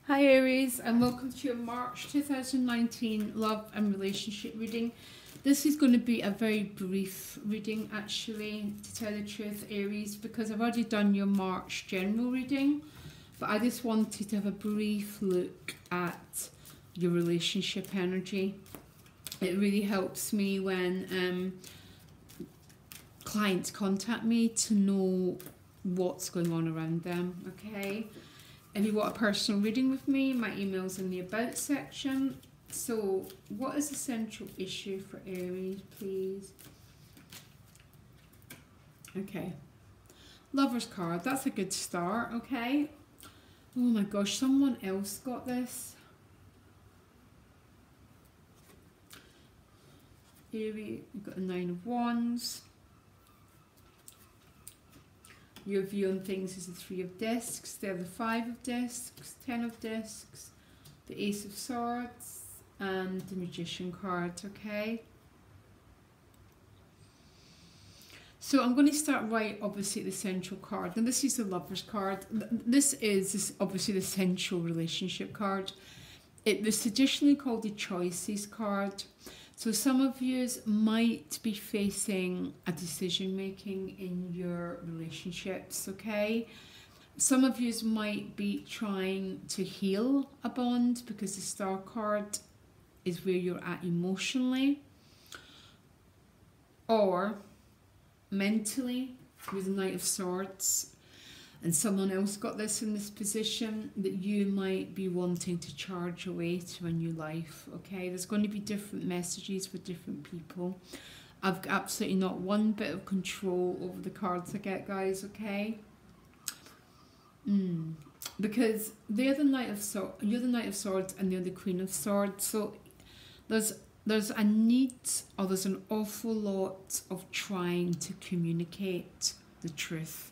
Hi Aries, and welcome to your March 2019 love and relationship reading. This is going to be a very brief reading actually, to tell the truth, Aries, because I've already done your March general reading, but I just wanted to have a brief look at your relationship energy. It really helps me when clients contact me to know what's going on around them, okay? If you want a personal reading with me, my email's in the About section. So, what is the central issue for Aries, please? Okay. Lover's card, that's a good start, okay? Oh my gosh, someone else got this. Aries, you've got the Nine of Wands. Your view on things is the Three of Discs, they're the Five of Discs, Ten of Discs, the Ace of Swords, and the Magician card, okay? So I'm going to start right, obviously, at the central card. And this is the Lover's card. This is obviously the central relationship card. It was traditionally called the Choices card. So some of you might be facing a decision making in your relationships, okay? Some of you might be trying to heal a bond because the Star card is where you're at emotionally or mentally with the Knight of Swords. And someone else got this in this position, that you might be wanting to charge away to a new life, okay? There's going to be different messages for different people. I've got absolutely not one bit of control over the cards I get, guys, okay? Because they're the Knight of Swords, you're the Knight of Swords, and they're the Queen of Swords. So there's a need, or there's an awful lot of trying to communicate the truth.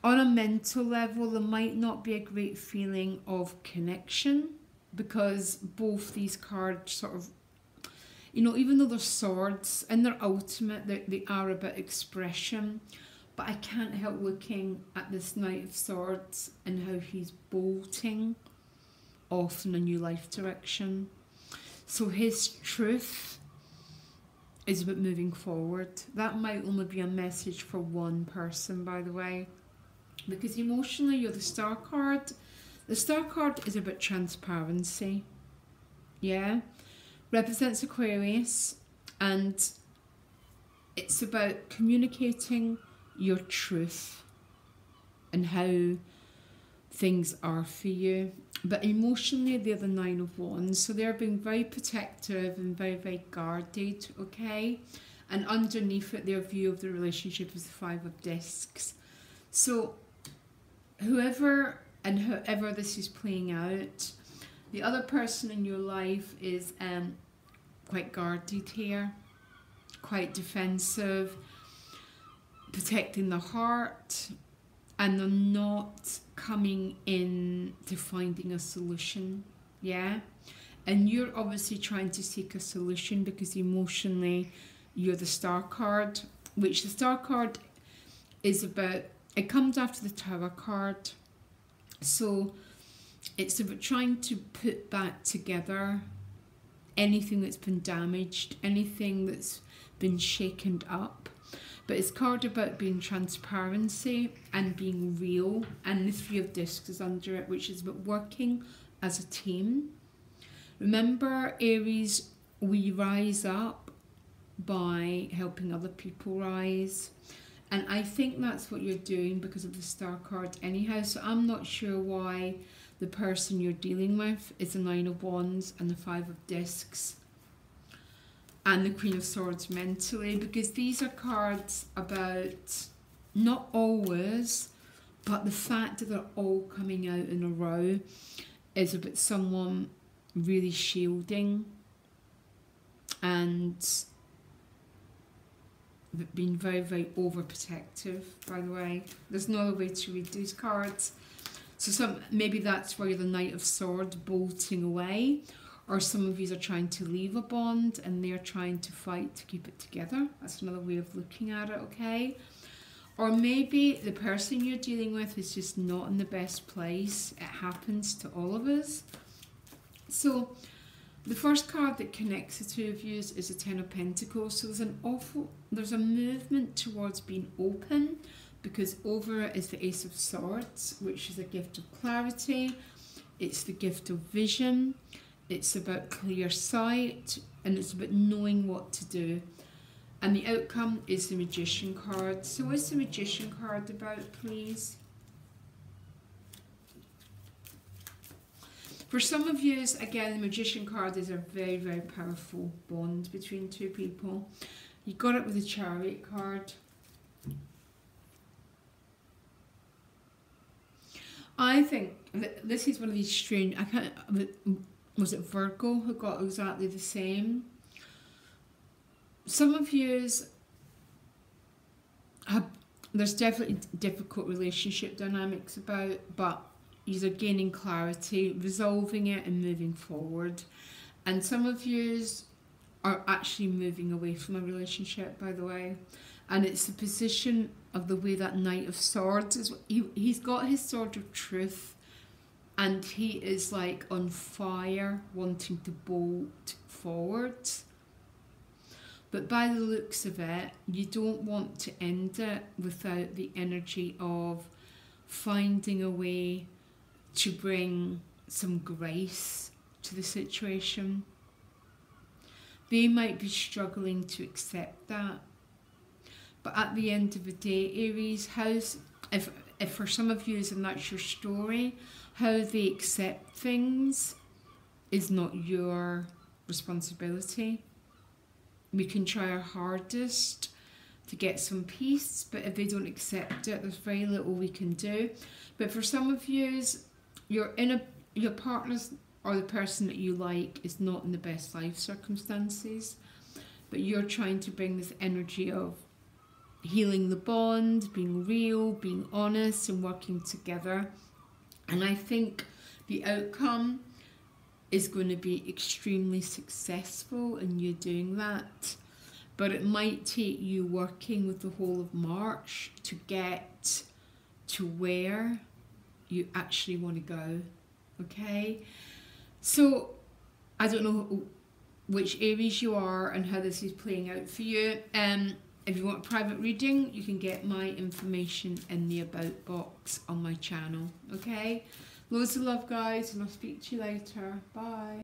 On a mental level, there might not be a great feeling of connection because both these cards sort of, you know, even though they're swords and they're ultimate, they are about expression. But I can't help looking at this Knight of Swords and how he's bolting off in a new life direction. So his truth is about moving forward. That might only be a message for one person, by the way. Because emotionally, you're the Star card. The Star card is about transparency. Yeah? Represents Aquarius. And it's about communicating your truth and how things are for you. But emotionally, they're the Nine of Wands. So they're being very protective and very, very guarded, okay? And underneath it, their view of the relationship is the Five of Discs. So whoever and however this is playing out, the other person in your life is quite guarded here, quite defensive, protecting the heart, and they're not coming in to finding a solution, yeah? And you're obviously trying to seek a solution because emotionally you're the Star card, which the Star card is about. It comes after the Tower card, so it's about trying to put back together anything that's been damaged, anything that's been shaken up. But it's card about being transparency and being real, and the Three of Discs is under it, which is about working as a team. Remember, Aries, we rise up by helping other people rise. And I think that's what you're doing because of the Star card anyhow. So I'm not sure why the person you're dealing with is the Nine of Wands and the Five of Discs and the Queen of Swords mentally. Because these are cards about, not always, but the fact that they're all coming out in a row is about someone really shielding and being very, very overprotective, by the way. There's no other way to read these cards. So maybe that's why you're the Knight of Swords bolting away, or some of you are trying to leave a bond and they're trying to fight to keep it together. That's another way of looking at it, okay? Or maybe the person you're dealing with is just not in the best place. It happens to all of us. So the first card that connects the two of you is a Ten of Pentacles. So there's a movement towards being open, because over it is the Ace of Swords, which is a gift of clarity. It's the gift of vision. It's about clear sight, and it's about knowing what to do. And the outcome is the Magician card. So what's the Magician card about, please? For some of you, again, the Magician card is a very, very powerful bond between two people. You got it with the Chariot card. I think this is one of these strange, was it Virgo who got exactly the same? Some of yous have, there's definitely difficult relationship dynamics about, but you're gaining clarity, resolving it and moving forward. And some of yous are actually moving away from a relationship, by the way. And it's the position of the way that Knight of Swords is. He's got his sword of truth, and he is like on fire, wanting to bolt forward. But by the looks of it, you don't want to end it without the energy of finding a way to bring some grace to the situation. They might be struggling to accept that. But at the end of the day, Aries, if for some of you and that's your story, how they accept things is not your responsibility. We can try our hardest to get some peace, but if they don't accept it, there's very little we can do. But for some of you, your partner's or the person that you like is not in the best life circumstances, but you're trying to bring this energy of healing the bond, being real, being honest, and working together. And I think the outcome is going to be extremely successful in you doing that. But it might take you working with the whole of March to get to where you actually want to go. Okay? So, I don't know which Aries you are and how this is playing out for you. If you want a private reading, you can get my information in the About box on my channel. Okay? Loads of love, guys, and I'll speak to you later. Bye.